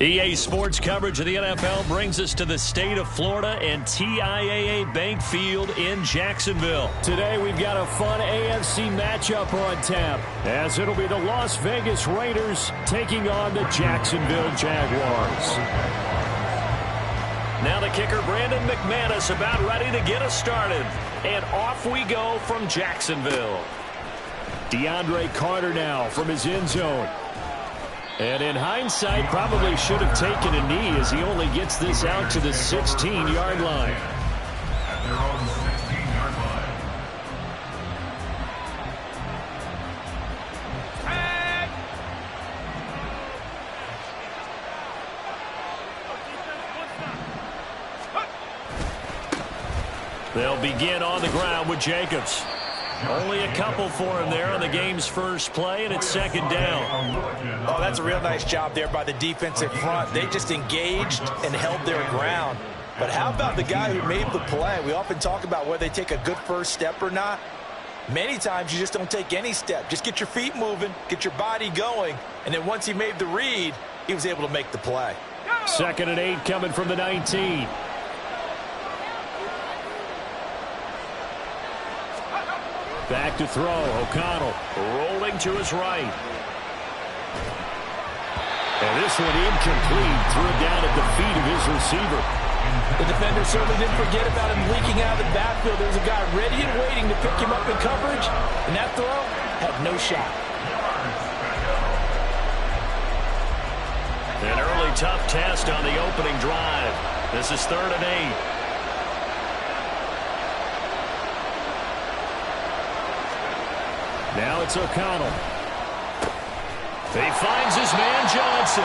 EA Sports coverage of the NFL brings us to the state of Florida and TIAA Bank Field in Jacksonville. Today we've got a fun AFC matchup on tap, as it'll be the Las Vegas Raiders taking on the Jacksonville Jaguars. Now the kicker, Brandon McManus, about ready to get us started. And off we go from Jacksonville. DeAndre Carter now from his end zone. And in hindsight, probably should have taken a knee as he only gets this out to the 16-yard line. They'll begin on the ground with Jacobs. Only a couple for him there on the game's first play, and it's second down. Oh, that's a real nice job there by the defensive front. They just engaged and held their ground. But how about the guy who made the play? We often talk about whether they take a good first step or not. Many times you just don't take any step. Just get your feet moving, get your body going, and then once he made the read, he was able to make the play. 2nd and 8 coming from the 19. Back to throw. O'Connell rolling to his right. And this one incomplete. Threw it down at the feet of his receiver. The defender certainly didn't forget about him leaking out of the backfield. There was a guy ready and waiting to pick him up in coverage, and that throw had no shot. An early tough test on the opening drive. This is 3rd and 8. Now it's O'Connell. He finds his man Johnson.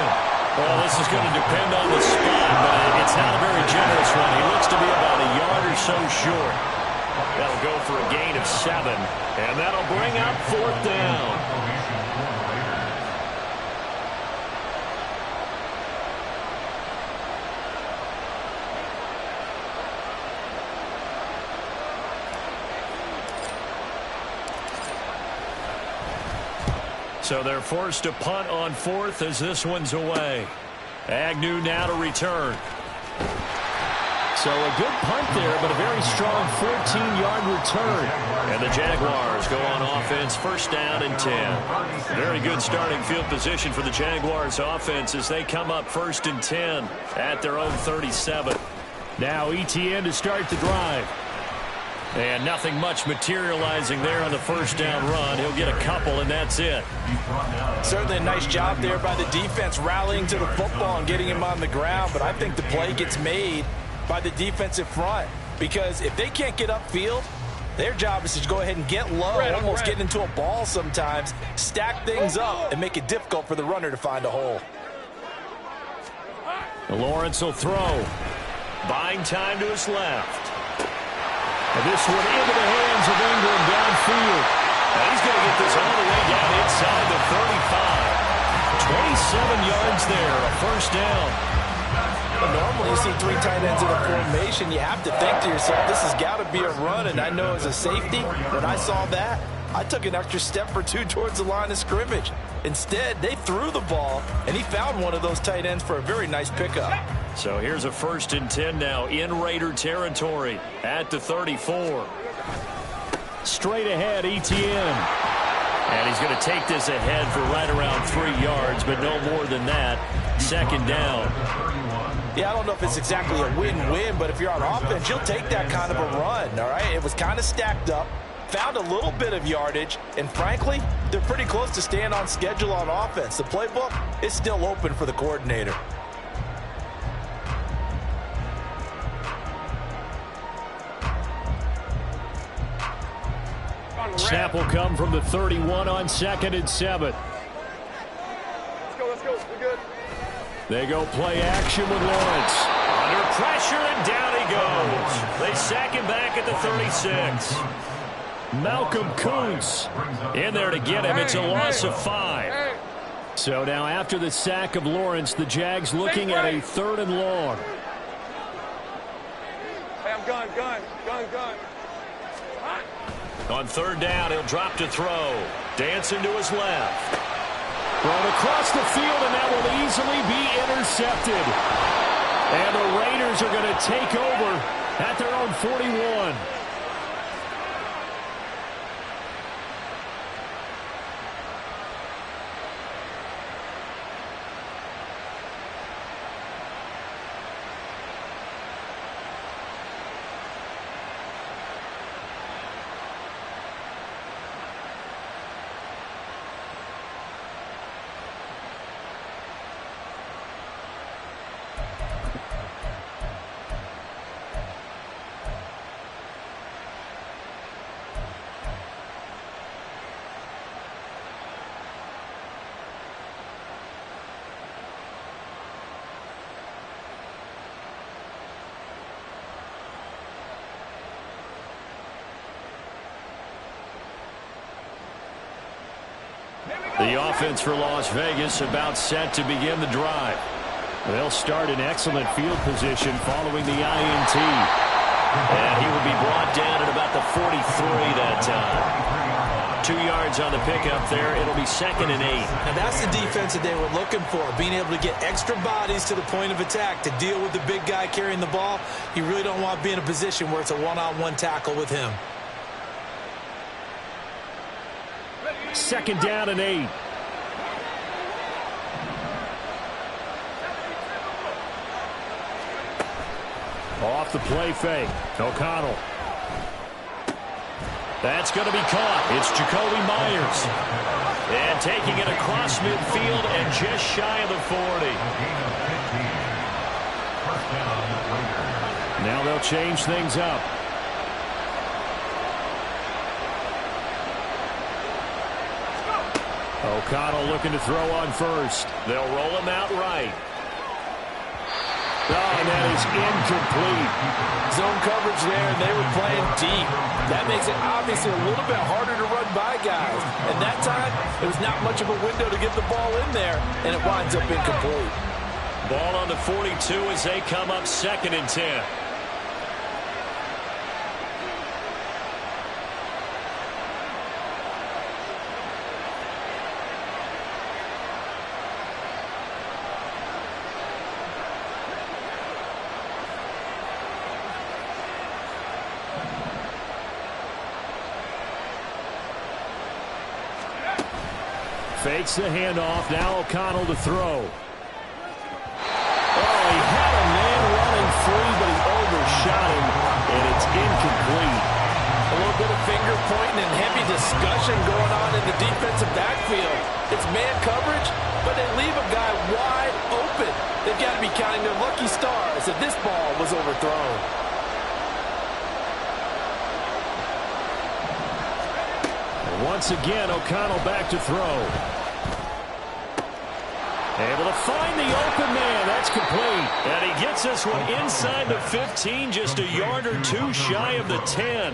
Well, this is going to depend on the spot, but it's not a very generous one. He looks to be about a yard or so short. That'll go for a gain of 7, and that'll bring up 4th down. So they're forced to punt on 4th as this one's away. Agnew now to return. So a good punt there, but a very strong 14-yard return. And the Jaguars go on offense, 1st down and 10. Very good starting field position for the Jaguars offense as they come up 1st and 10 at their own 37. Now ETN to start the drive. And nothing much materializing there on the 1st down run. He'll get a couple, and that's it. Certainly a nice job there by the defense rallying to the football and getting him on the ground. But I think the play gets made by the defensive front, because if they can't get upfield, their job is to go ahead and get low, almost get into a ball sometimes, stack things up, and make it difficult for the runner to find a hole. Lawrence will throw. Buying time to his left. And this one into the hands of Ingram downfield. And he's going to get this all the way down inside the 35. 27 yards there, a 1st down. Well, normally you see 3 tight ends in a formation. You have to think to yourself, this has got to be a run. And I know as a safety, when I saw that, I took an extra step or 2 towards the line of scrimmage. Instead, they threw the ball, and he found one of those tight ends for a very nice pickup. So here's a 1st and 10 now in Raider territory at the 34. Straight ahead, ETN. And he's going to take this ahead for right around 3 yards, but no more than that. 2nd down. Yeah, I don't know if it's exactly a win-win, but if you're on offense, you'll take that kind of a run, all right? It was kind of stacked up, found a little bit of yardage, and frankly, they're pretty close to staying on schedule on offense. The playbook is still open for the coordinator. Snap will come from the 31 on 2nd and 7. Let's go. We're good. They go play action with Lawrence. Under pressure, and down he goes. They sack him back at the 36. Malcolm Kuntz in there to get him. It's a loss of 5. So now after the sack of Lawrence, the Jags looking at a 3rd and long. Hey, I'm gun. On 3rd down, he'll drop to throw. Dancing to his left. Thrown across the field, and that will easily be intercepted. And the Raiders are going to take over at their own 41. The offense for Las Vegas about set to begin the drive. They'll start in excellent field position following the INT. And he will be brought down at about the 43 that time. 2 yards on the pickup there. It'll be 2nd and 8. And that's the defense that they were looking for, being able to get extra bodies to the point of attack to deal with the big guy carrying the ball. You really don't want to be in a position where it's a one-on-one tackle with him. 2nd down and 8. Off the play fake. O'Connell. That's going to be caught. It's Jacoby Myers. And taking it across midfield and just shy of the 40. Now they'll change things up. O'Connell looking to throw on first. They'll roll him out right. Oh, and that is incomplete. Zone coverage there, and they were playing deep. That makes it obviously a little bit harder to run by guys. And that time, it was not much of a window to get the ball in there, and it winds up incomplete. Ball on the 42 as they come up 2nd and 10. Fakes the handoff. Now O'Connell to throw. Oh, he had a man running free, but he overshot him, and it's incomplete. A little bit of finger pointing and heavy discussion going on in the defensive backfield. It's man coverage, but they leave a guy wide open. They've got to be counting their lucky stars that this ball was overthrown. Once again, O'Connell back to throw. Able to find the open man. That's complete. And he gets this one inside the 15, just a yard or two shy of the 10.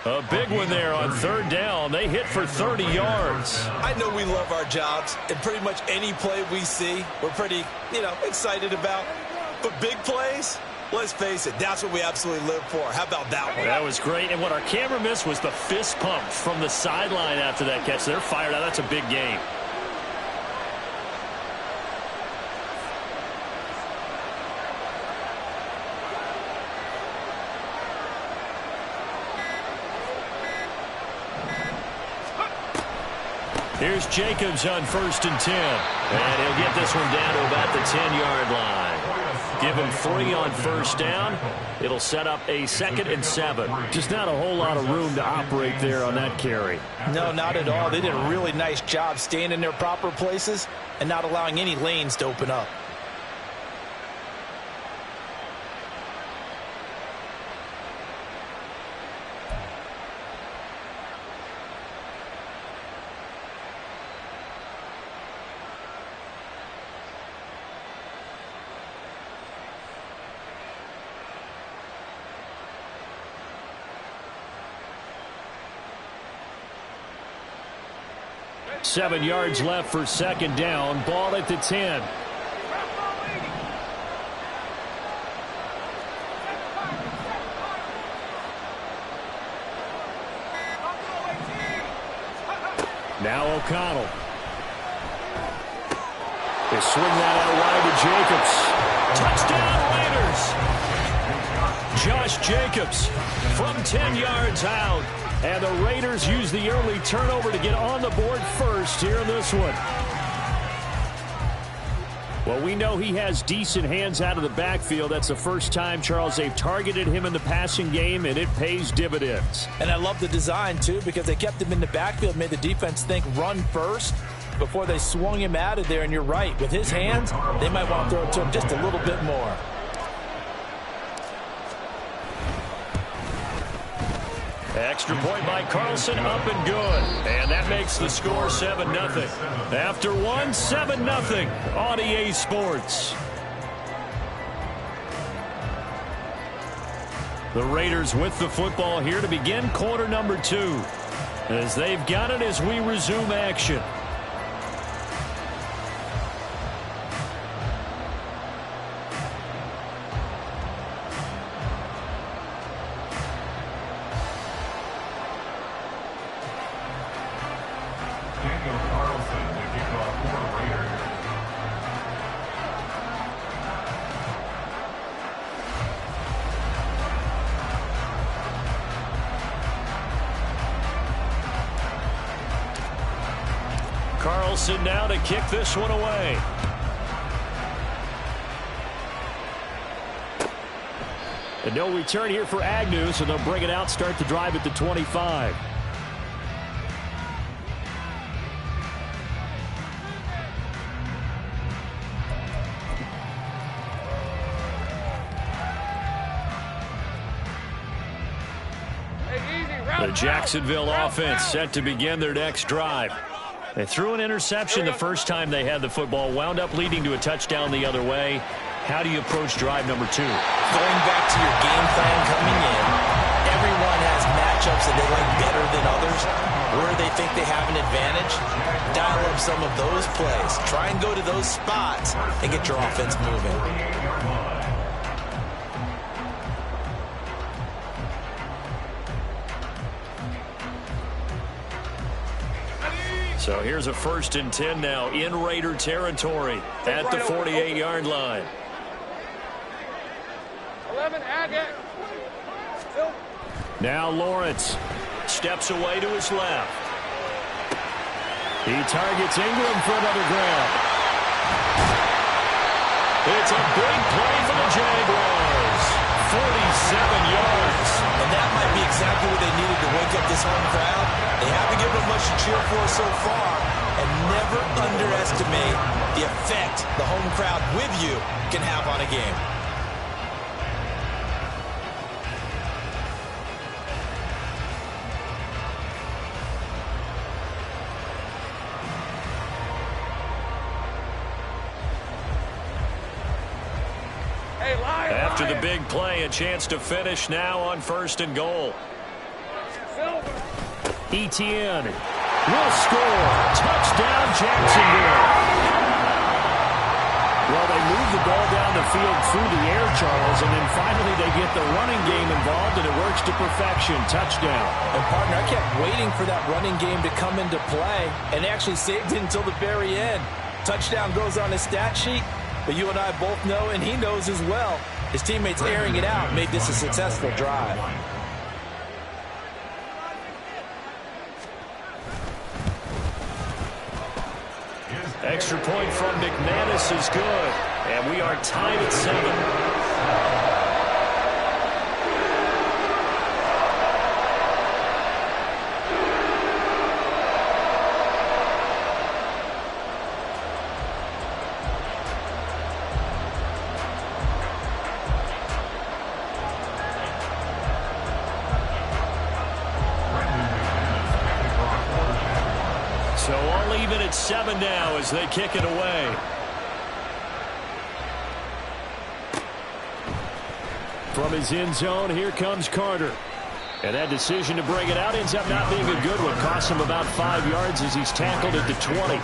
A big one there on 3rd down. They hit for 30 yards. I know we love our jobs, and pretty much any play we see, we're pretty, excited about. But big plays, let's face it, that's what we absolutely live for. How about that one? That was great. And what our camera missed was the fist pump from the sideline after that catch. They're fired out. That's a big game. Here's Jacobs on 1st and 10. And he'll get this one down to about the 10-yard line. Give him 3 on 1st down. It'll set up a 2nd and 7. Just not a whole lot of room to operate there on that carry. No, not at all. They did a really nice job staying in their proper places and not allowing any lanes to open up. Seven yards left for 2nd down. Ball at the 10. Now O'Connell. They swing that out wide to Jacobs. Touchdown Raiders! Josh Jacobs from 10 yards out. And the Raiders use the early turnover to get on the board first here in this one. Well, we know he has decent hands out of the backfield. That's the first time, Charles, they've targeted him in the passing game, and it pays dividends. And I love the design, too, because they kept him in the backfield, made the defense think run first before they swung him out of there. And you're right, with his hands, they might want to throw it to him just a little bit more. Extra point by Carlson, up and good. And that makes the score 7-0. After one, 7-0 on EA Sports. The Raiders with the football here to begin quarter number 2. As they've got it as we resume action. Carlson now to kick this one away. And no return here for Agnew, so they'll bring it out, start the drive at the 25. The Jacksonville offense set to begin their next drive. They threw an interception the first time they had the football, wound up leading to a touchdown the other way. How do you approach drive number 2? Going back to your game plan coming in, everyone has matchups that they like better than others. Where they think they have an advantage, dial up some of those plays. Try and go to those spots and get your offense moving. So here's a 1st and 10 now in Raider territory at the 48-yard line. 11, now Lawrence steps away to his left. He targets Ingram for another grab. It's a big play for the Jaguars. 47 yards. And that might be exactly what they needed to wake up this home crowd. They haven't given them much to cheer for so far. And never underestimate the effect the home crowd with you can have on a game. After the big play, a chance to finish now on 1st and goal. Etienne will score. Touchdown, Jacksonville. Well, they move the ball down the field through the air, Charles, and then finally they get the running game involved, and it works to perfection. Touchdown. And, partner, I kept waiting for that running game to come into play and actually saved it until the very end. Touchdown goes on his stat sheet, but you and I both know, and he knows as well, his teammates airing it out made this a successful drive. Extra point from McManus is good, and we are tied at 7. So all even at 7 now as they kick it away. From his end zone, here comes Carter. And that decision to bring it out ends up not being a good one. Costs him about 5 yards as he's tackled at the 20.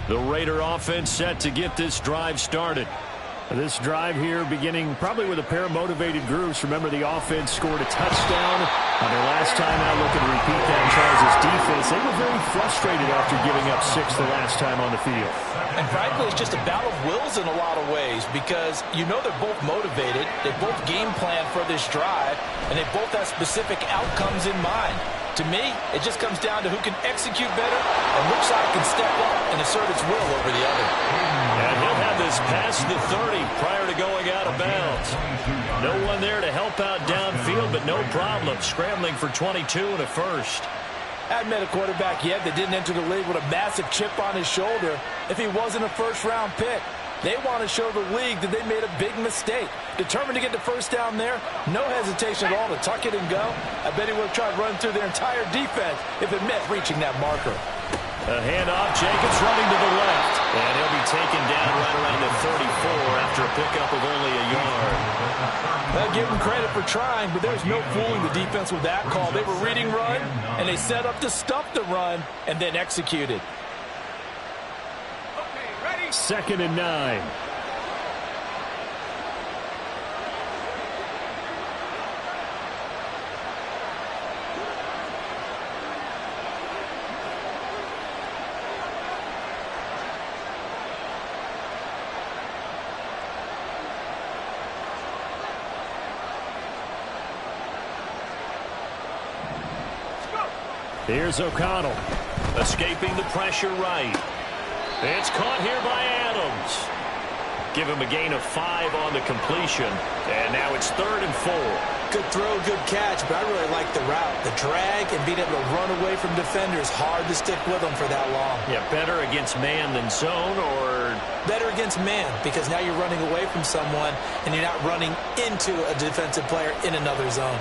The Raider offense set to get this drive started. This drive here beginning probably with a pair of motivated groups. Remember, the offense scored a touchdown on their last time out. Looking to repeat that in Charles' defense. They were very frustrated after giving up 6 the last time on the field. And frankly, it's just a battle of wills in a lot of ways because you know they're both motivated. They both game plan for this drive, and they both have specific outcomes in mind. To me, it just comes down to who can execute better and which side can step up and assert its will over the other. And he'll have this past the 30 prior to going out of bounds. No one there to help out downfield, but no problem. Scrambling for 22 and a first. Hadn't met a quarterback yet that didn't enter the league with a massive chip on his shoulder if he wasn't a first-round pick. They want to show the league that they made a big mistake. Determined to get the first down there, no hesitation at all to tuck it and go. I bet he would have tried running through their entire defense if it meant reaching that marker. A handoff, Jacobs running to the left. And he'll be taken down right around the 34 after a pickup of only a yard. I'll give him credit for trying, but there's no fooling the defense with that call. They were reading run, and they set up to stuff the run, and then executed. 2nd and 9. Here's O'Connell. Escaping the pressure right. It's caught here by Adams. Give him a gain of 5 on the completion. And now it's 3rd and 4. Good throw, good catch, but I really like the route. The drag and being able to run away from defenders, hard to stick with them for that long. Yeah, better against man than zone, or? Better against man, because now you're running away from someone and you're not running into a defensive player in another zone.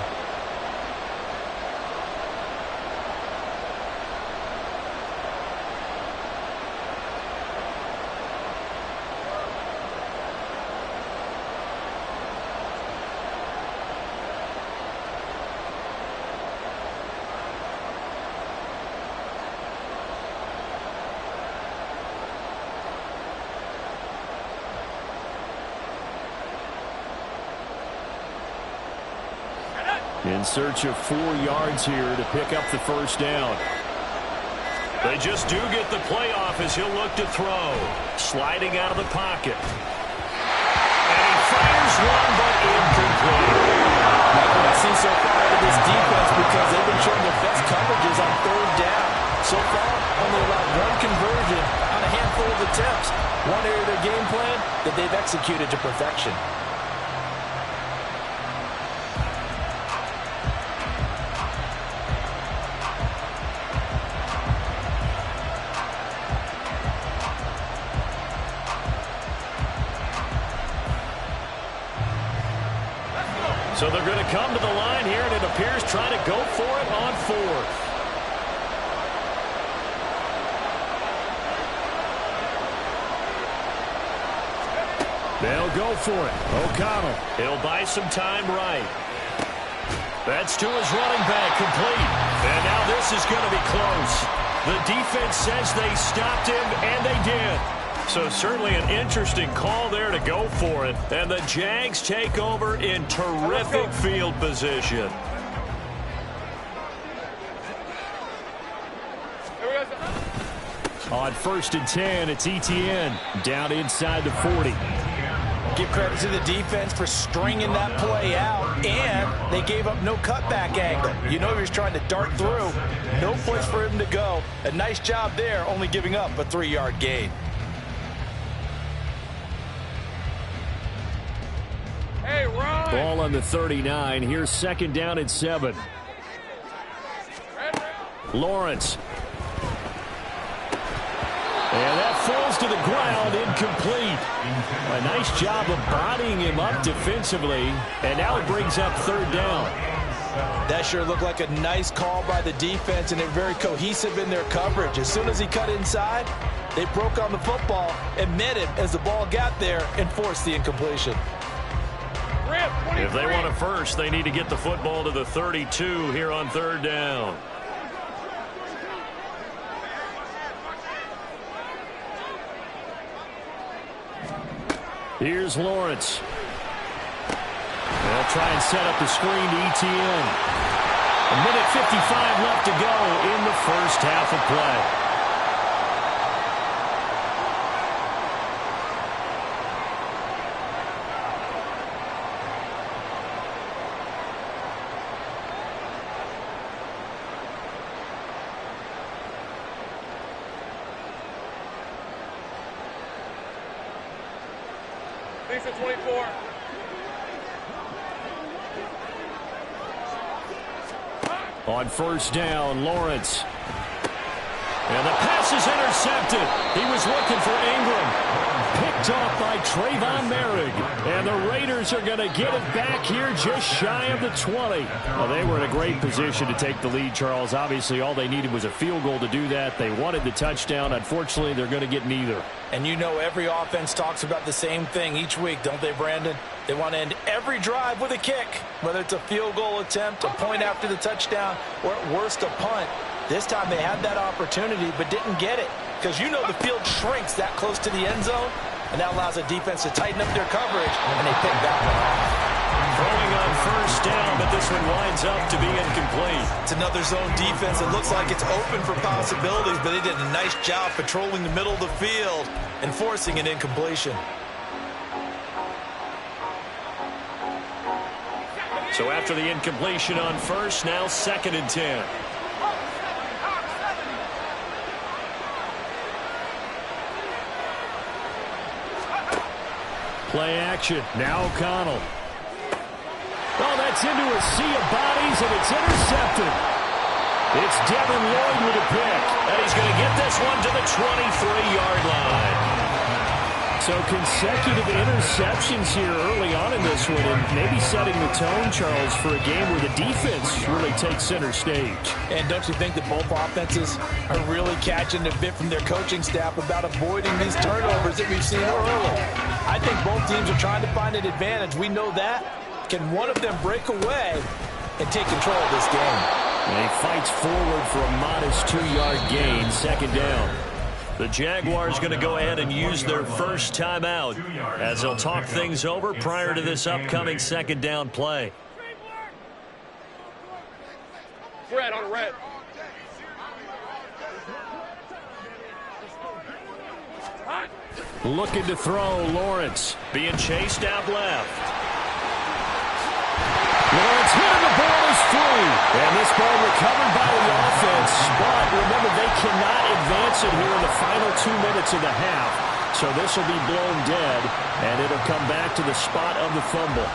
In search of 4 yards here to pick up the first down. They just do get the playoff as he'll look to throw. Sliding out of the pocket. And he fires one, but incomplete. Like what I've seen so far out of this defense, because they've been showing their best coverages on 3rd down. So far, only allowed 1 conversion on a handful of attempts. One area of their game plan that they've executed to perfection. So they're going to come to the line here, and it appears trying to go for it on 4th. They'll go for it. O'Connell. He'll buy some time right. That's to his running back, complete. And now this is going to be close. The defense says they stopped him, and they did. So certainly an interesting call there to go for it. And the Jags take over in terrific field position. On 1st and 10, it's Etienne down inside the 40. Give credit to the defense for stringing that play out, and they gave up no cutback angle. You know he was trying to dart through. No place for him to go. A nice job there, only giving up a 3-yard gain. Hey, Ron. Ball on the 39. Here's 2nd down and 7. Lawrence. And that falls to the ground, incomplete. A nice job of bodying him up defensively. And now it brings up 3rd down. That sure looked like a nice call by the defense, and they're very cohesive in their coverage. As soon as he cut inside, they broke on the football and met him as the ball got there and forced the incompletion. If they want a first, they need to get the football to the 32 here on 3rd down. Here's Lawrence. They'll try and set up the screen to ETN. A minute 55 left to go in the first half of play. Lisa 24. On first down, Lawrence. And the pass is intercepted. He was looking for Ingram. Picked off by Trayvon Merrick. And the Raiders are going to get it back here just shy of the 20. Well, they were in a great position to take the lead, Charles. Obviously, all they needed was a field goal to do that. They wanted the touchdown. Unfortunately, they're going to get neither. And you know every offense talks about the same thing each week, don't they, Brandon? They want to end every drive with a kick, whether it's a field goal attempt, a point after the touchdown, or at worst a punt. This time they had that opportunity but didn't get it because you know the field shrinks that close to the end zone, and that allows the defense to tighten up their coverage, and they pick that one off. Throwing on first down, but this one winds up to be incomplete. It's another zone defense. It looks like it's open for possibilities, but they did a nice job patrolling the middle of the field and forcing an incompletion. So after the incompletion on first, now 2nd and 10. Play action. Now O'Connell. Oh, that's into a sea of bodies, and it's intercepted. It's Devin Lloyd with a pick. And he's going to get this one to the 23-yard line. So consecutive interceptions here early on in this one, and maybe setting the tone, Charles, for a game where the defense really takes center stage. And don't you think that both offenses are really catching a bit from their coaching staff about avoiding these turnovers that we've seen early? I think both teams are trying to find an advantage. We know that. Can one of them break away and take control of this game? And he fights forward for a modest 2-yard gain, 2nd down. The Jaguars going to go ahead and use their first timeout as they'll talk things over prior to this upcoming 2nd down play. Red on red. Looking to throw, Lawrence. Being chased out left. Lawrence hitting the ball is free. And this ball recovered by the offense. But remember, they cannot advance it here in the final 2 minutes of the half. So this will be blown dead, and it'll come back to the spot of the fumble.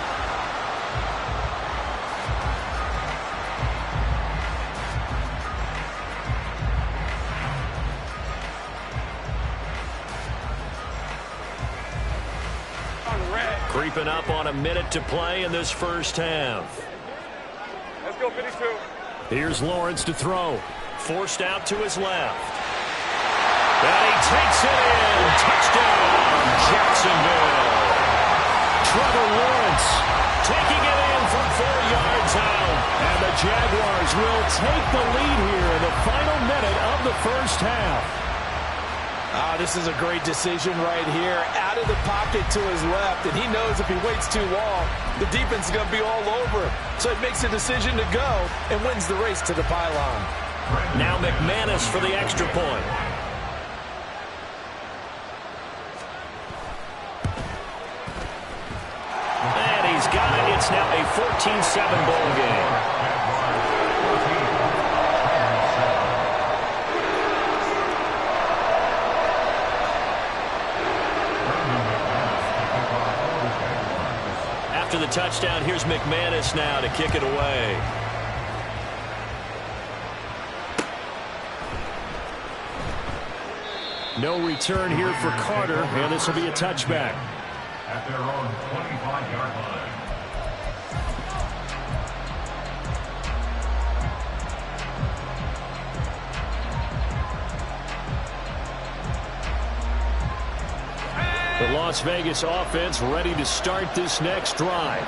Creeping up on a minute to play in this first half. Let's go, 52. Here's Lawrence to throw. Forced out to his left. And he takes it in. Touchdown, Jacksonville. Trevor Lawrence taking it in from 4 yards out. And the Jaguars will take the lead here in the final minute of the first half. This is a great decision right here. Out of the pocket to his left, and he knows if he waits too long, the defense is going to be all over him. So he makes a decision to go and wins the race to the pylon. Now McManus for the extra point. And he's got it. It's now a 14-7 ball game. After the touchdown, here's McManus now to kick it away. No return here for Carter, and this will be a touchback. At their own 25-yard line. The Las Vegas offense ready to start this next drive.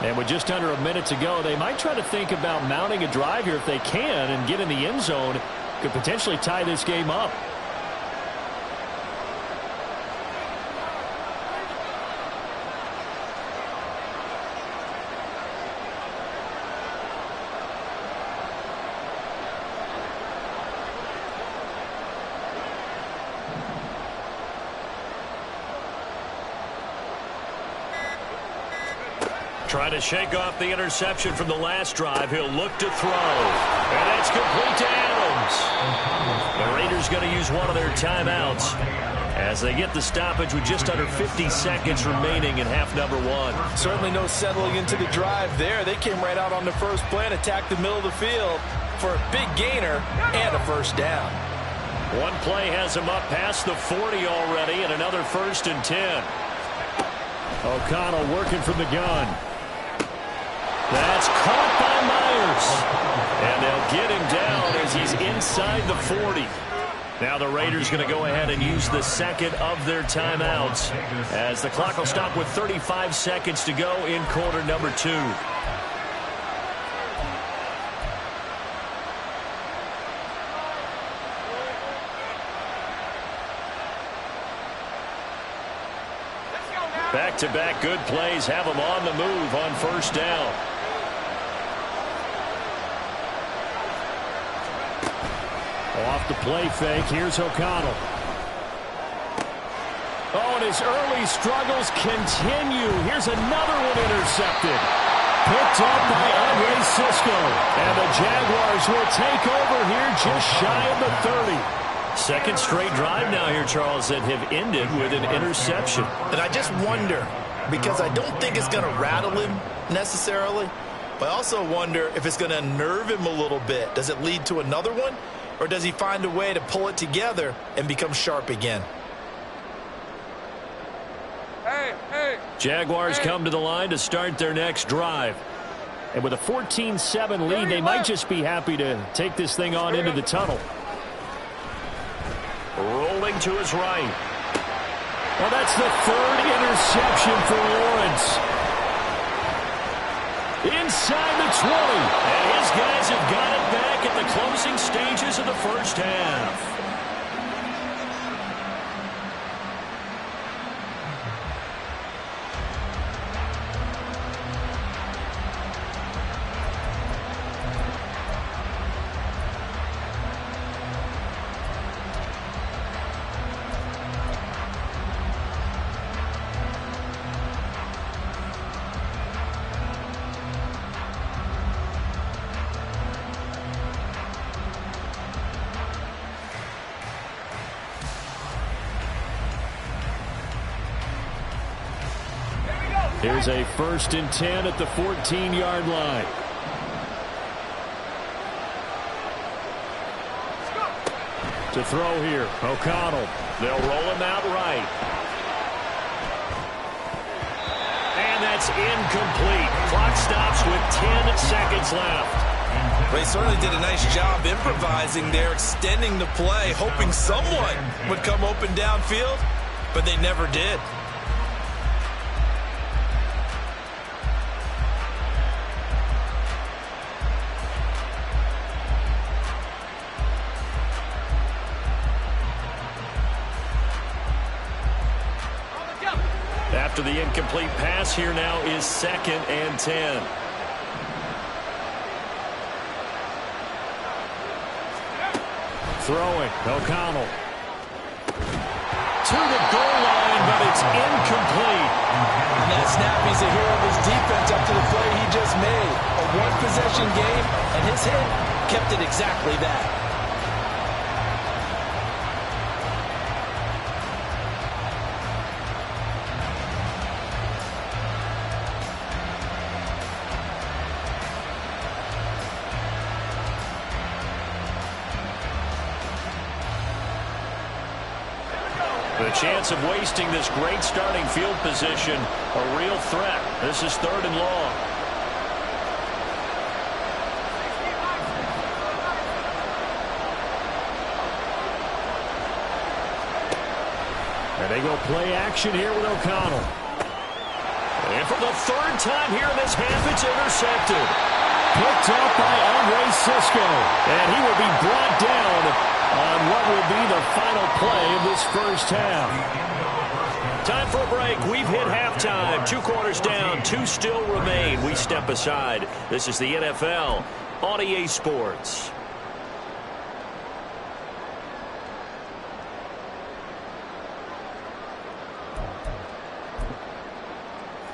And with just under a minute to go, they might try to think about mounting a drive here if they can and get in the end zone. Could potentially tie this game up. Trying to shake off the interception from the last drive. He'll look to throw. And that's complete to Adams. The Raiders going to use one of their timeouts as they get the stoppage with just under 50 seconds remaining in half number one. Certainly no settling into the drive there. They came right out on the first play and attacked the middle of the field for a big gainer and a first down. One play has him up past the 40 already, and another 1st and 10. O'Connell working from the gun. That's caught by Myers. And they'll get him down as he's inside the 40. Now the Raiders going to go ahead and use the second of their timeouts as the clock will stop with 35 seconds to go in quarter number 2. Back-to-back good plays have them on the move on first down. Off the play fake, here's O'Connell. Oh, and his early struggles continue. Here's another one intercepted. Picked up by Andre Cisco. And the Jaguars will take over here just shy of the 30. Second straight drive now here, Charles, that have ended with an interception. And I just wonder, because I don't think it's going to rattle him necessarily, but I also wonder if it's going to unnerve him a little bit. Does it lead to another one? Or does he find a way to pull it together and become sharp again? Jaguars come to the line to start their next drive. And with a 14-7 lead, they might just be happy to take this thing on into the tunnel. Rolling to his right. Well, that's the 3rd interception for Lawrence. Inside the 20. And his guys have got it back at the closing stages of the first half. Here's a 1st and 10 at the 14-yard line. To throw here, O'Connell. They'll roll him out right. And that's incomplete. Clock stops with 10 seconds left. They certainly did a nice job improvising there, extending the play, hoping someone would come open downfield, but they never did. After the incomplete pass, here now is 2nd and 10. Throwing, O'Connell. To the goal line, but it's incomplete. That snap, he's a hero of his defense up to the play he just made. A one-possession game, and his hit kept it exactly that. The chance of wasting this great starting field position, a real threat. This is 3rd and long. And they go play action here with O'Connell. And for the 3rd time here in this half, it's intercepted. Picked up by Andre Cisco. And he will be brought down on what will be the final play of this first half. Time for a break. We've hit halftime. 2 quarters down, 2 still remain. We step aside. This is the NFL on EA Sports.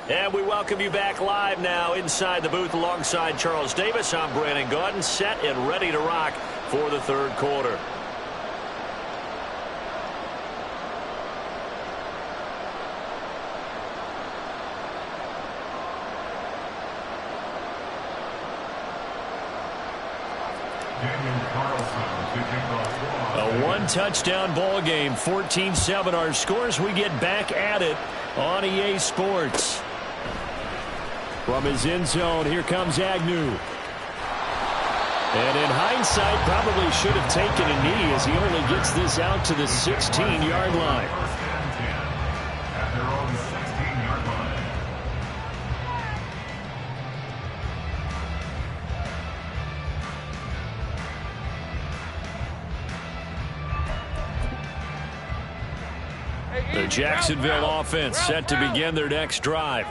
And we welcome you back live now inside the booth alongside Charles Davis. I'm Brandon Gaudin, set and ready to rock for the third quarter. A one-touchdown ball game, 14-7 our scores. We get back at it on EA Sports. From his end zone, here comes Agnew. And in hindsight, probably should have taken a knee as he only gets this out to the 16-yard line. At their own 16-yard line. The Jacksonville offense set to begin their next drive.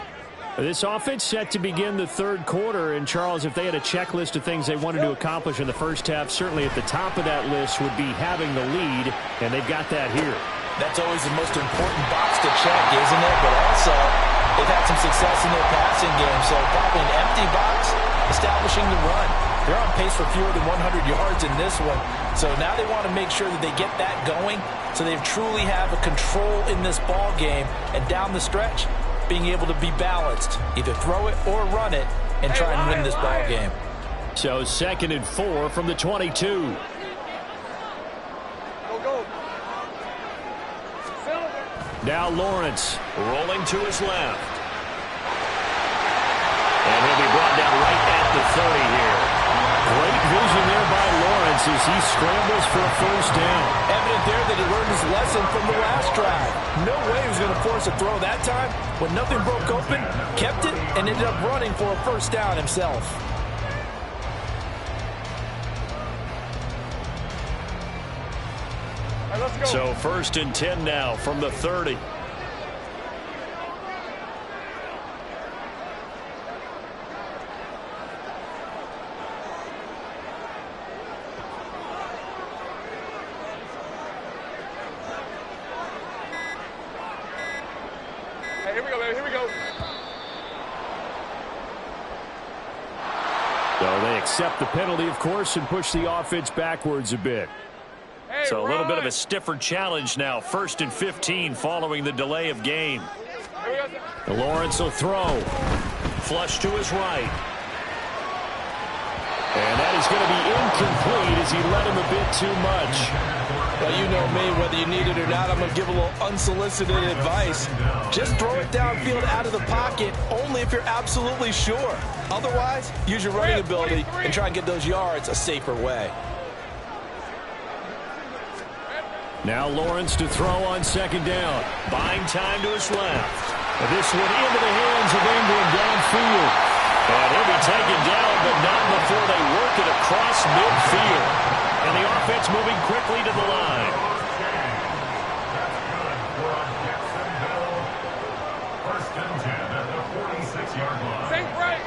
This offense set to begin the third quarter. And, Charles, if they had a checklist of things they wanted to accomplish in the first half, certainly at the top of that list would be having the lead, and they've got that here. That's always the most important box to check, isn't it? But also, they've had some success in their passing game, so probably an empty box establishing the run. They're on pace for fewer than 100 yards in this one. So now they want to make sure that they get that going so they truly have a control in this ball game. And down the stretch, being able to be balanced, either throw it or run it, and try and win this ball game. So 2nd and 4 from the 22. Go, go. Now Lawrence rolling to his left. And he'll be brought down right at the 30 here. Great vision there by Lawrence as he scrambles for a first down. Evident there that he learned his lesson from the last drive. No way he was going to force a throw that time. When nothing broke open, kept it, and ended up running for a first down himself. All right, let's go. So 1st and 10 now from the 30. Hey, here we go, baby. Here we go. So they accept the penalty, of course, and push the offense backwards a bit. Hey, So a little bit of run. a stiffer challenge now. 1st and 15 following the delay of game. Here we go. Lawrence will throw. Flush to his right. And that is going to be incomplete as he led him a bit too much. Well, you know me, whether you need it or not, I'm going to give a little unsolicited advice. Just throw it downfield out of the pocket only if you're absolutely sure. Otherwise, use your running ability and try and get those yards a safer way. Now Lawrence to throw on 2nd down. Buying time to his left. And this one into the hands of Ingram downfield. And he'll be taken down, but not before they work it across midfield. And the offense moving quickly to the line. First and 10 at the 46-yard line. Think right.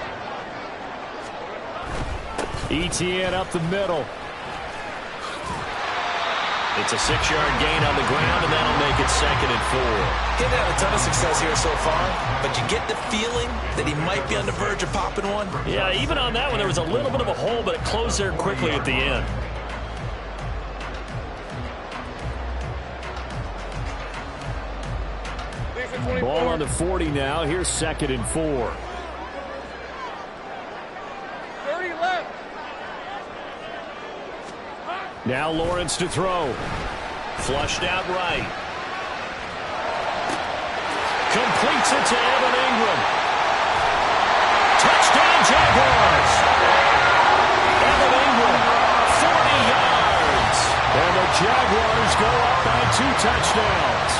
ETN up the middle. It's a 6-yard gain on the ground, and that'll make it 2nd and 4. He's had a ton of success here so far, but you get the feeling that he might be on the verge of popping one. Yeah, even on that one, there was a little bit of a hole, but it closed there quickly at the end. Decent 24. Ball on the 40 now. Here's 2nd and 4. 30 left. Now Lawrence to throw. Flushed out right. Completes it to Evan Ingram. Touchdown Jaguars. Evan Ingram, 40 yards. And the Jaguars go up by 2 touchdowns.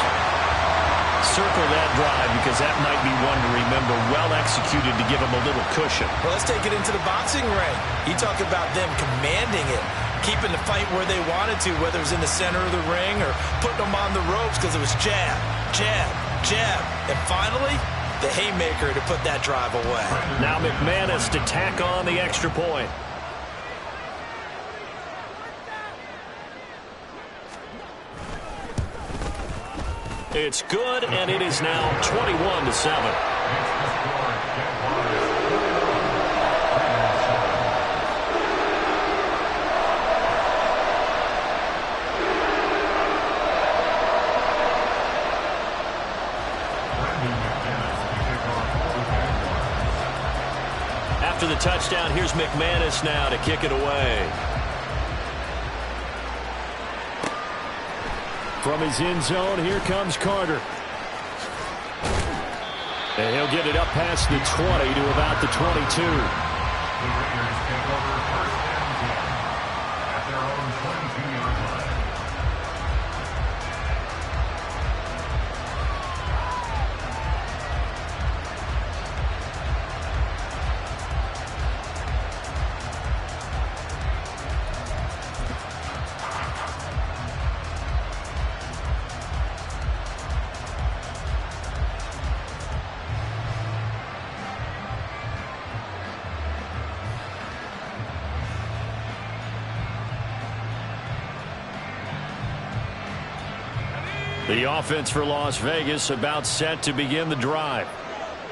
Circle that drive because that might be one to remember. Well executed to give them a little cushion. Well, let's take it into the boxing ring. You talk about them commanding it, keeping the fight where they wanted to, whether it was in the center of the ring or putting them on the ropes because it was jab, jab, jab. And finally, the haymaker to put that drive away. Now McManus to tack on the extra point. It's good, and it is now 21-7. the touchdown. Here's McManus now to kick it away. From his end zone, here comes Carter. And he'll get it up past the 20 to about the 22. The Raiders take over first and 10 at their own 22-yard line. The offense for Las Vegas about set to begin the drive.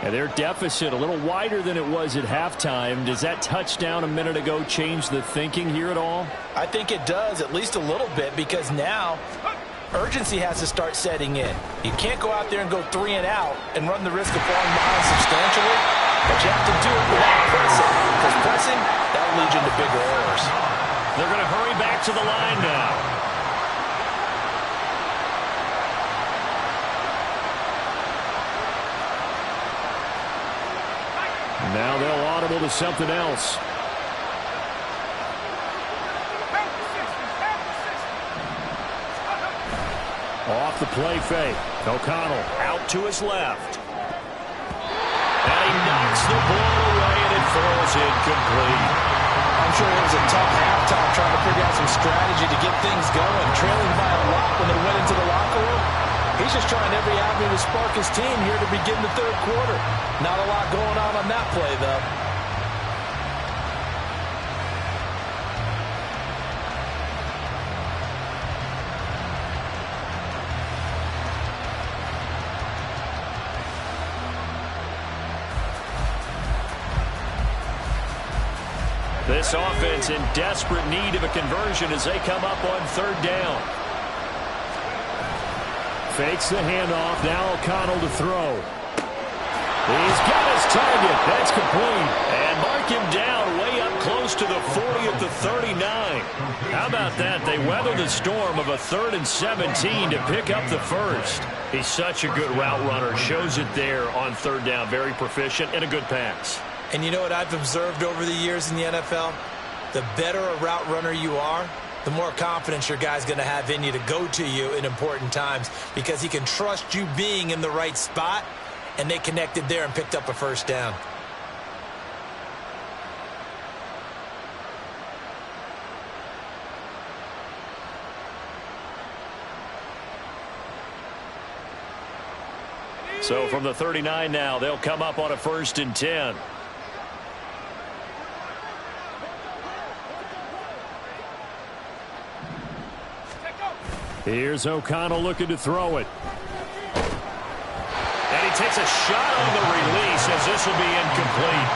And their deficit a little wider than it was at halftime. Does that touchdown a minute ago change the thinking here at all? I think it does, at least a little bit, because now urgency has to start setting in. You can't go out there and go 3 and out and run the risk of falling behind substantially, but you have to do it without pressing, because pressing, that will lead you into bigger errors. They're going to hurry back to the line now. Now they'll audible to something else. Off the play fake. O'Connell out to his left. And he knocks the ball away, and it falls incomplete. I'm sure it was a tough halftime trying to figure out some strategy to get things going. Trailing by a lot when they went into the locker room. He's just trying every avenue to spark his team here to begin the third quarter. Not a lot going on that play, though. This offense in desperate need of a conversion as they come up on third down. Fakes the handoff. Now O'Connell to throw. He's got his target. That's complete. And mark him down way up close to the 40 at the 39. How about that? They weather the storm of a 3rd and 17 to pick up the first. He's such a good route runner. Shows it there on third down. Very proficient and a good pass. And you know what I've observed over the years in the NFL? The better a route runner you are, the more confidence your guy's going to have in you to go to you in important times because he can trust you being in the right spot, and they connected there and picked up a first down. So from the 39 now, they'll come up on a 1st and 10. Here's O'Connell looking to throw it. And he takes a shot on the release as this will be incomplete.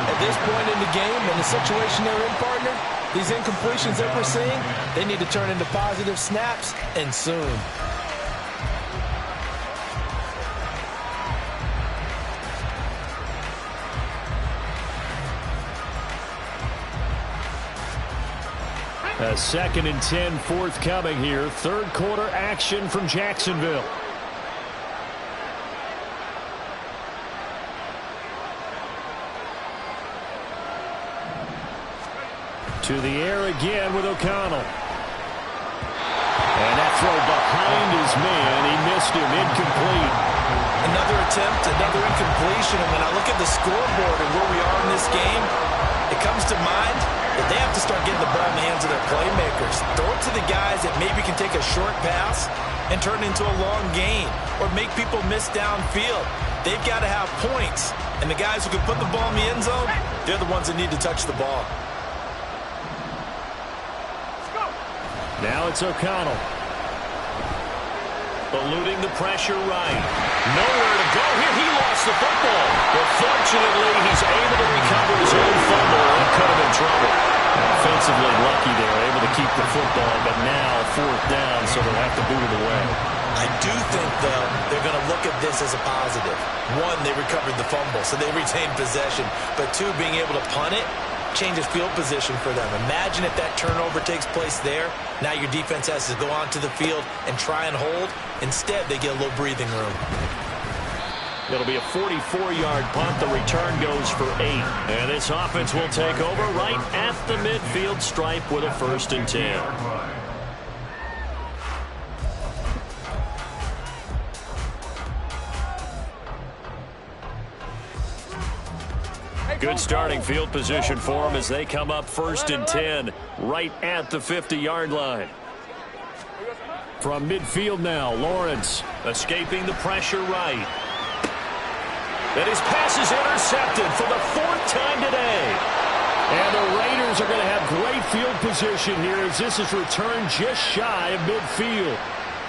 At this point in the game, in the situation they're in, partner, these incompletions that we're seeing, they need to turn into positive snaps, and soon. A 2nd and 10 forthcoming here. Third quarter action from Jacksonville. To the air again with O'Connell. And that throw behind his man. He missed him. Incomplete. Another attempt, another incompletion. And when I look at the scoreboard and where we are in this game, it comes to mind that they have to start getting the ball in the hands of their playmakers. Throw it to the guys that maybe can take a short pass and turn it into a long gain or make people miss downfield. They've got to have points. And the guys who can put the ball in the end zone, they're the ones that need to touch the ball. Now it's O'Connell. Eluding the pressure right. Nowhere to go here. He lost the football. But fortunately, he's able to recover his own fumble and could have been trouble. Offensively lucky there, able to keep the football, but now 4th down, so they'll have to boot it away. I do think, though, they're going to look at this as a positive. One, they recovered the fumble, so they retained possession. But two, being able to punt it changes field position for them. Imagine if that turnover takes place there. Now your defense has to go onto the field and try and hold. Instead, they get a little breathing room. It'll be a 44-yard punt. The return goes for 8. And this offense will take over right at the midfield stripe with a 1st and 10. Good starting field position for them as they come up 1st and 10 right at the 50-yard line. From midfield now, Lawrence escaping the pressure right. And his pass is intercepted for the 4th time today. And the Raiders are going to have great field position here as this is returned just shy of midfield.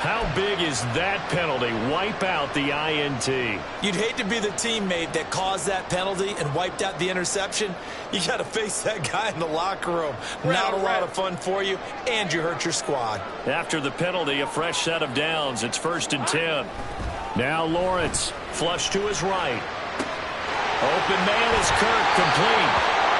How big is that penalty? Wipe out the INT. You'd hate to be the teammate that caused that penalty and wiped out the interception. You got to face that guy in the locker room. Not a lot of fun for you, and you hurt your squad. After the penalty, a fresh set of downs. It's 1st and 10. Now Lawrence, flush to his right. Open man is Kirk, complete.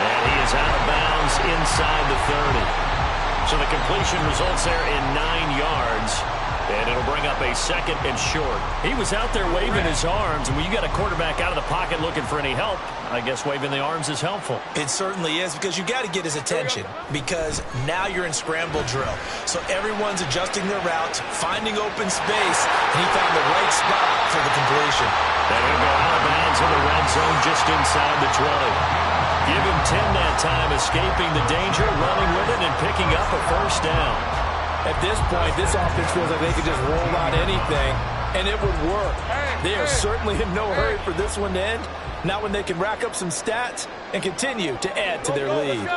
And he is out of bounds inside the 30. So the completion results there in 9 yards. And it'll bring up a 2nd and short. He was out there waving his arms, and when you got a quarterback out of the pocket looking for any help, I guess waving the arms is helpful. It certainly is, because you got to get his attention, because now you're in scramble drill. So everyone's adjusting their routes, finding open space, and he found the right spot for the completion. And he'll go out of bounds in the red zone just inside the 20. Give him 10 that time, escaping the danger, running with it, and picking up a 1st down. At this point, this offense feels like they could just roll out anything, and it would work. They are certainly in no hurry for this one to end. Not when they can rack up some stats and continue to add to their lead.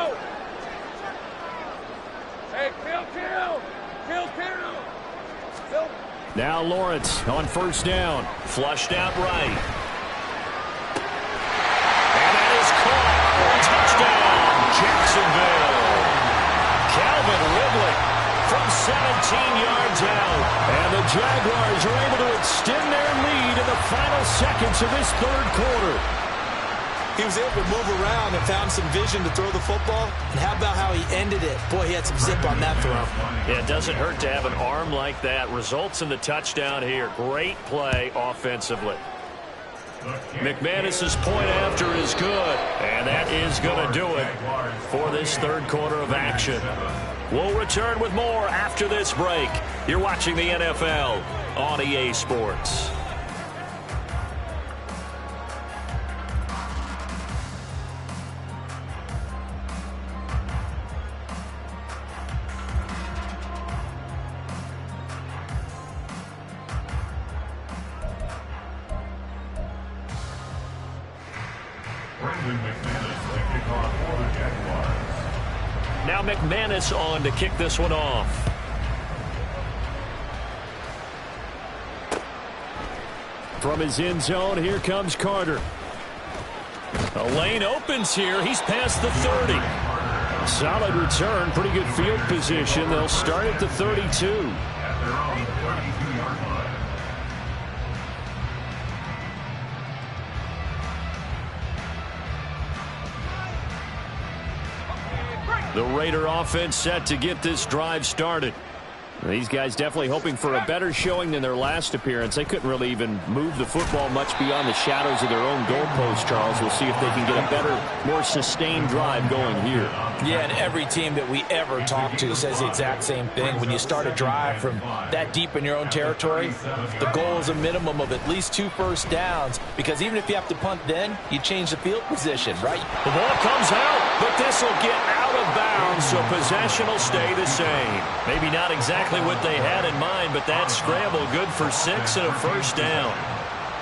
Hey, kill. Now Lawrence on 1st down. Flushed out right. And that is caught. Touchdown, Jacksonville. Calvin Ridley from 17 yards out. And the Jaguars are able to extend their lead in the final seconds of this 3rd quarter. He was able to move around and found some vision to throw the football. And how about how he ended it? Boy, he had some zip on that throw. Yeah, it doesn't hurt to have an arm like that. Results in the touchdown here. Great play offensively. McManus's point after is good. And that is going to do it for this 3rd quarter of action. We'll return with more after this break. You're watching the NFL on EA Sports. Now McManus on to kick this one off. From his end zone, here comes Carter. A lane opens here. He's past the 30. Solid return, pretty good field position. They'll start at the 32. The Raider offense set to get this drive started. These guys definitely hoping for a better showing than their last appearance. They couldn't really even move the football much beyond the shadows of their own goalpost, Charles. We'll see if they can get a better, more sustained drive going here. Yeah, and every team that we ever talk to says the exact same thing. When you start a drive from that deep in your own territory, the goal is a minimum of at least 2 first downs, because even if you have to punt then, you change the field position, right? The ball comes out, but this will get out of bounds, so possession will stay the same. Maybe not exactly what they had in mind, but that scramble good for 6 and a 1st down.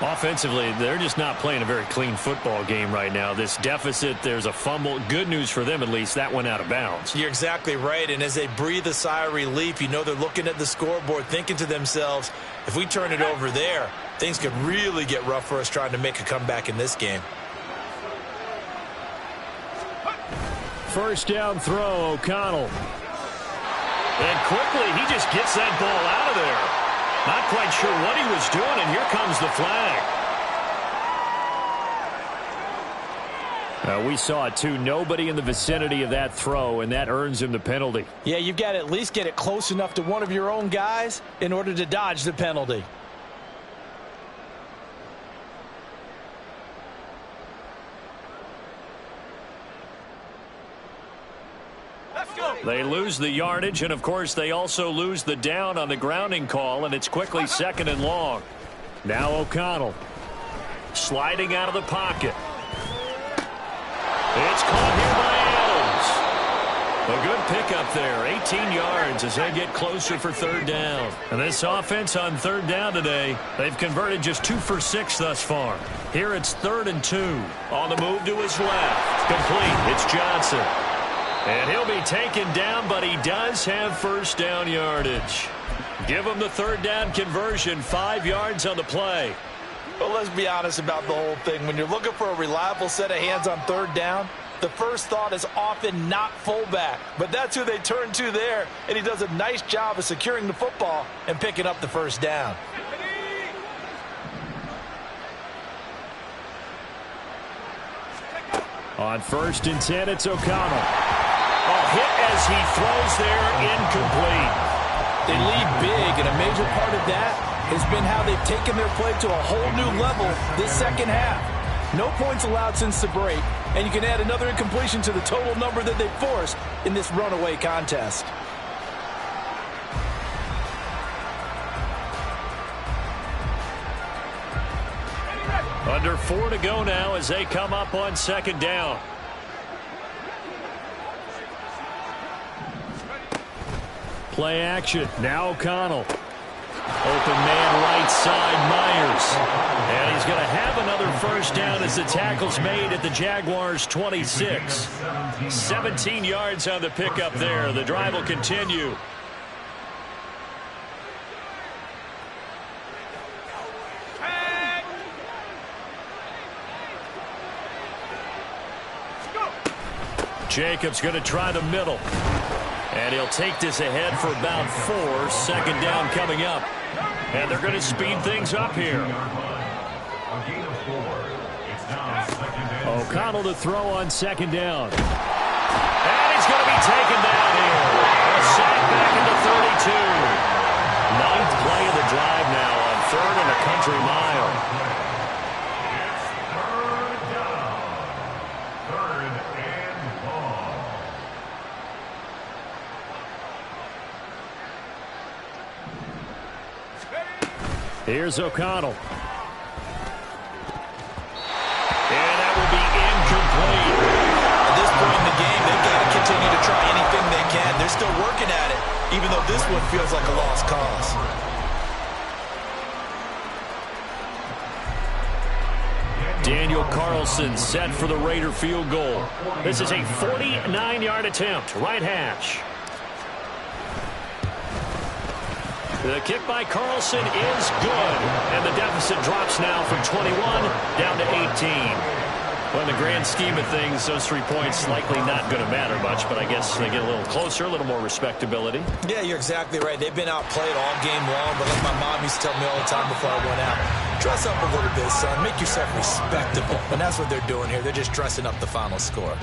Offensively, they're just not playing a very clean football game right now. This deficit, there's a fumble. Good news for them, at least. That went out of bounds. You're exactly right, and as they breathe a sigh of relief, you know they're looking at the scoreboard, thinking to themselves, if we turn it over there, things could really get rough for us trying to make a comeback in this game. 1st down throw, O'Connell. And quickly, he just gets that ball out of there. Not quite sure what he was doing, and here comes the flag. We saw it, too. Nobody in the vicinity of that throw, and that earns him the penalty. Yeah, you've got to at least get it close enough to one of your own guys in order to dodge the penalty. They lose the yardage, and, of course, they also lose the down on the grounding call, and it's quickly 2nd and long. Now O'Connell sliding out of the pocket. It's caught here by Adams. A good pickup there, 18 yards as they get closer for 3rd down. And this offense on 3rd down today, they've converted just 2 for 6 thus far. Here it's 3rd and 2. On the move to his left. Complete. It's Johnson. And he'll be taken down, but he does have 1st down yardage. Give him the 3rd down conversion, 5 yards on the play. Well, let's be honest about the whole thing. When you're looking for a reliable set of hands on 3rd down, the first thought is often not fullback. But that's who they turn to there, and he does a nice job of securing the football and picking up the 1st down. On 1st and 10, it's O'Connell. Hit as he throws there, incomplete. They lead big, and a major part of that has been how they've taken their play to a whole new level this 2nd half. No points allowed since the break, and you can add another incompletion to the total number that they forced in this runaway contest. Under 4 to go now as they come up on 2nd down. Play action. Now O'Connell. Open man right side, Myers. And he's going to have another 1st down as the tackle's made at the Jaguars' 26. 17 yards on the pickup there. The drive will continue. Jacobs going to try the middle. And he'll take this ahead for about 4. 2nd down coming up. And they're going to speed things up here. O'Connell to throw on 2nd down. And he's going to be taken down here. A sack back into 32. 9th play of the drive now on 3rd and a country mile. Here's O'Connell. And that will be incomplete. At this point in the game, they've got to continue to try anything they can. They're still working at it, even though this one feels like a lost cause. Daniel Carlson set for the Raider field goal. This is a 49-yard attempt, right hash. The kick by Carlson is good, and the deficit drops now from 21 down to 18. Well, in the grand scheme of things, those 3 points likely not going to matter much, but I guess they get a little closer, a little more respectability. Yeah, you're exactly right. They've been outplayed all game long, but like my mom used to tell me all the time before I went out, dress up a little bit, son. Make yourself respectable. And that's what they're doing here. They're just dressing up the final score.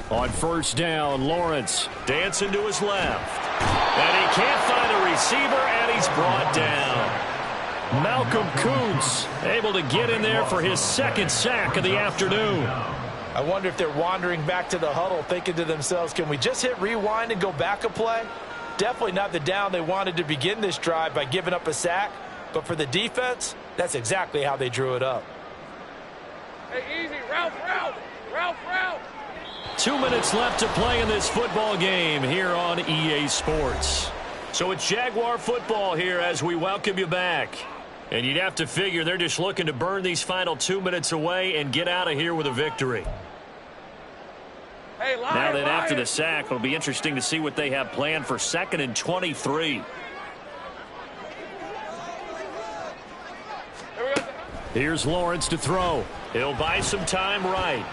On 1st down, Lawrence dancing to his left. And he can't find a receiver, and he's brought down. Malcolm Kuntz able to get in there for his 2nd sack of the afternoon. I wonder if they're wandering back to the huddle thinking to themselves, can we just hit rewind and go back a play? Definitely not the down they wanted to begin this drive by giving up a sack. But for the defense, that's exactly how they drew it up. Hey, easy. Ralph. 2 minutes left to play in this football game here on EA Sports. So it's Jaguar football here as we welcome you back. And you'd have to figure they're just looking to burn these final 2 minutes away and get out of here with a victory. Hey, Lion, Now then, Lion. after the sack, it'll be interesting to see what they have planned for 2nd and 23. Here we go. Here's Lawrence to throw. He'll buy some time right.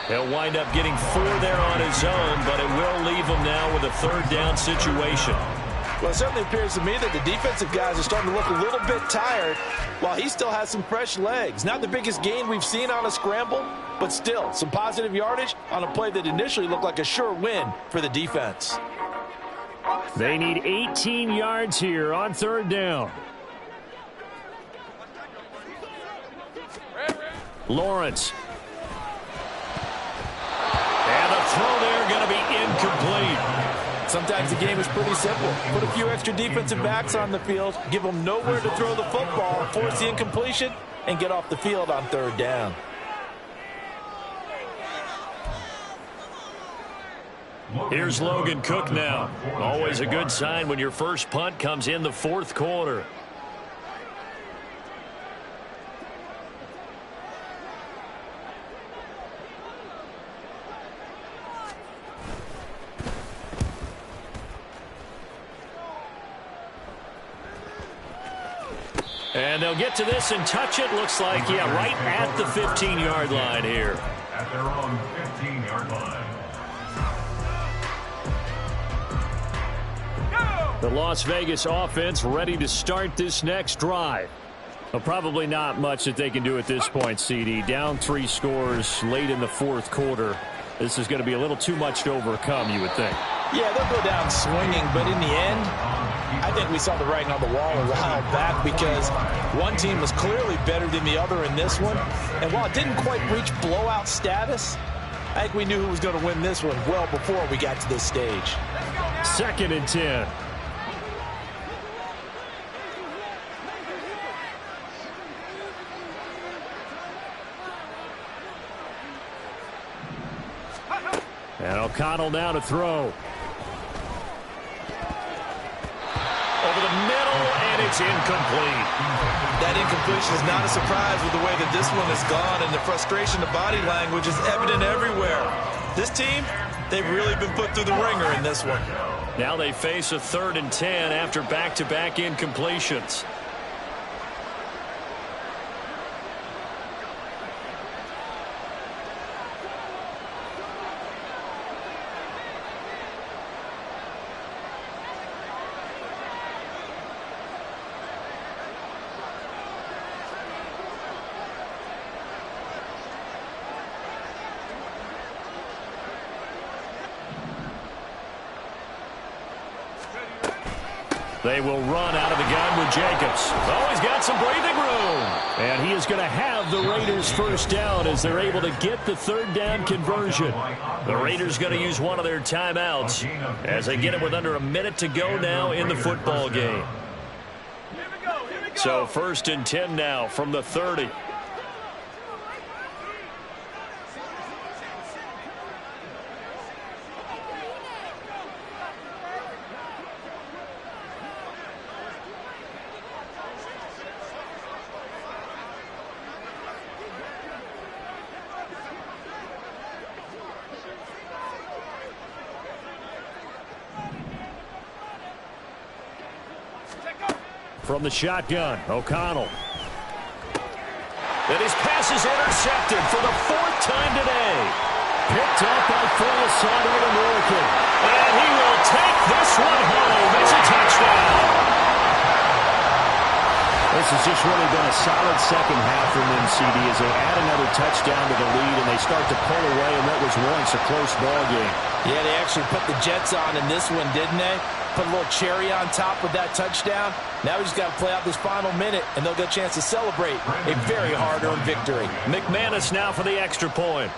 He'll wind up getting 4 there on his own, but it will leave him now with a 3rd down situation. Well, it certainly appears to me that the defensive guys are starting to look a little bit tired while he still has some fresh legs. Not the biggest gain we've seen on a scramble, but still some positive yardage on a play that initially looked like a sure win for the defense. They need 18 yards here on 3rd down. Lawrence. And the throw there going to be incomplete. Sometimes the game is pretty simple. Put a few extra defensive backs on the field, give them nowhere to throw the football, force the incompletion, and get off the field on 3rd down. Here's Logan Cook now. Always a good sign when your first punt comes in the 4th quarter. And they'll get to this and touch it. Looks like, yeah, right at the 15-yard line here. At their own 15-yard line. The Las Vegas offense ready to start this next drive. Well, probably not much that they can do at this point, CD. Down 3 scores late in the 4th quarter. This is going to be a little too much to overcome, you would think. Yeah, they'll go down swinging, but in the end, I think we saw the writing on the wall a while back because one team was clearly better than the other in this one. And while it didn't quite reach blowout status, I think we knew who was going to win this one well before we got to this stage. 2nd and 10. And O'Connell now to throw. Over the middle, and it's incomplete. That incompletion is not a surprise with the way that this one has gone, and the frustration of body language is evident everywhere. This team, they've really been put through the ringer in this one. Now they face a 3rd and 10 after back-to-back incompletions. They will run out of the gun with Jacobs. Oh, he's got some breathing room. And he is going to have the Raiders first down as they're able to get the 3rd down conversion. The Raiders going to use one of their timeouts as they get it with under a minute to go now in the football game. So 1st and 10 now from the 30. From the shotgun, O'Connell. And his pass is intercepted for the 4th time today. Picked up by Felisano and American. And he will take this one home. It's a touchdown. This has just really been a solid second half from them, CD, as they add another touchdown to the lead and they start to pull away in what was once a close ball game. Yeah, they actually put the Jets on in this one, didn't they? Put a little cherry on top with that touchdown. Now we just got to play out this final minute, and they'll get a chance to celebrate a very hard-earned victory. McManus now for the extra point.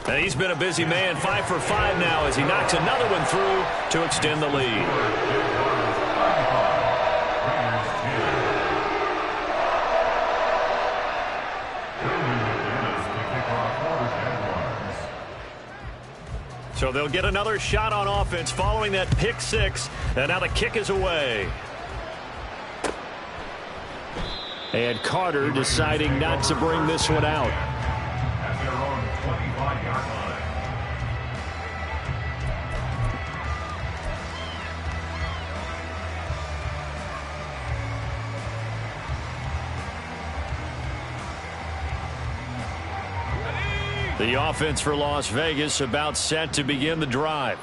And he's been a busy man, 5 for 5 now as he knocks another one through to extend the lead. So they'll get another shot on offense following that pick six. And now the kick is away. And Carter deciding not to bring this one out. At their own 25-yard line. The offense for Las Vegas about set to begin the drive.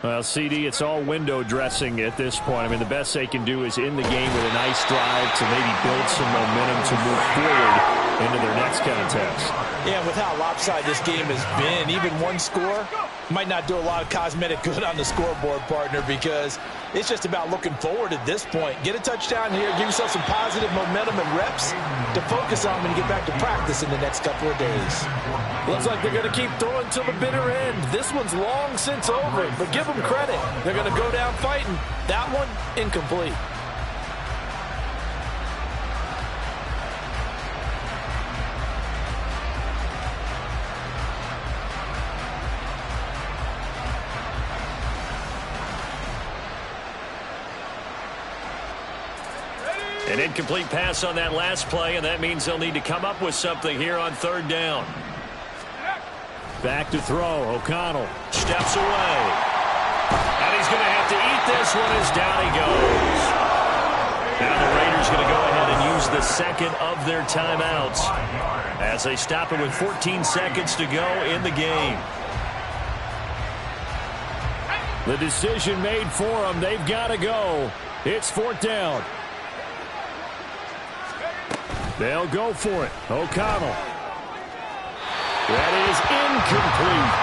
Well, CD, it's all window dressing at this point. I mean, the best they can do is in the game with a nice drive to maybe build some momentum to move forward into their next contest. Yeah, with how lopsided this game has been, even one score might not do a lot of cosmetic good on the scoreboard, partner, because it's just about looking forward at this point. Get a touchdown here, give yourself some positive momentum and reps to focus on when you get back to practice in the next couple of days. Looks like they're going to keep throwing till the bitter end. This one's long since over, but give them credit. They're going to go down fighting. That one, incomplete. An incomplete pass on that last play, and that means they'll need to come up with something here on third down. Back to throw. O'Connell steps away. And he's going to have to eat this one as down he goes. Now the Raiders going to go ahead and use the second of their timeouts as they stop it with 14 seconds to go in the game. The decision made for them. They've got to go. It's fourth down. They'll go for it. O'Connell. That is incomplete.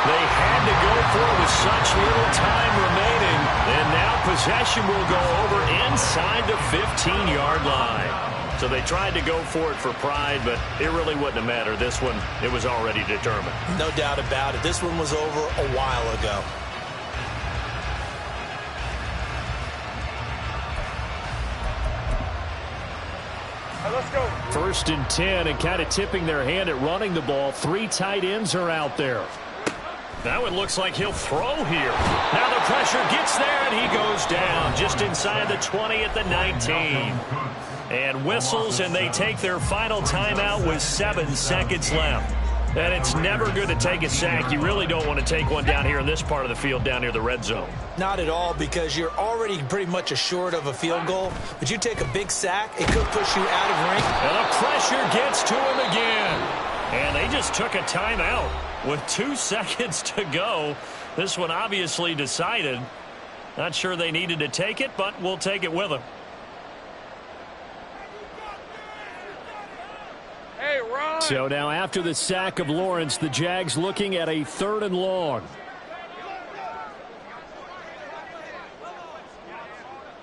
They had to go for it with such little time remaining. And now possession will go over inside the 15-yard line. So they tried to go for it for pride, but it really wouldn't have mattered. This one, it was already determined. No doubt about it. This one was over a while ago. Let's go. First and 10, and kind of tipping their hand at running the ball. Three tight ends are out there. Now it looks like he'll throw here. Now the pressure gets there, and he goes down just inside the 20 at the 19. And whistles, and they take their final timeout with 7 seconds left. And it's never good to take a sack. You really don't want to take one down here in this part of the field down near the red zone. Not at all, because you're already pretty much assured of a field goal. But you take a big sack, it could push you out of range. And the pressure gets to him again. And they just took a timeout with 2 seconds to go. This one obviously decided. Not sure they needed to take it, but we'll take it with them. Hey, run. So now after the sack of Lawrence, the Jags looking at a 3rd and long.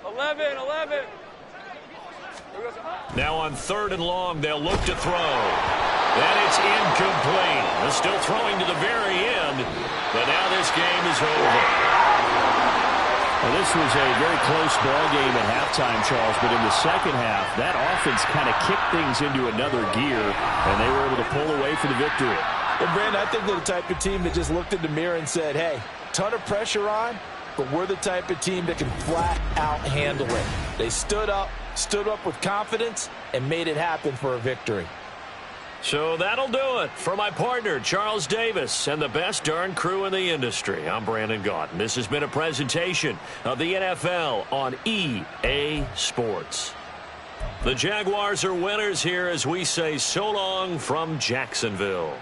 11. Now on 3rd and long, they'll look to throw. And it's incomplete. They're still throwing to the very end, but now this game is over. Well, this was a very close ball game at halftime, Charles, but in the second half, that offense kind of kicked things into another gear, and they were able to pull away for the victory. Well, Brandon, I think they're the type of team that just looked in the mirror and said, hey, ton of pressure on, but we're the type of team that can flat out handle it. They stood up with confidence, and made it happen for a victory. So that'll do it for my partner, Charles Davis, and the best darn crew in the industry. I'm Brandon Gaudin. This has been a presentation of the NFL on EA Sports. The Jaguars are winners here as we say so long from Jacksonville.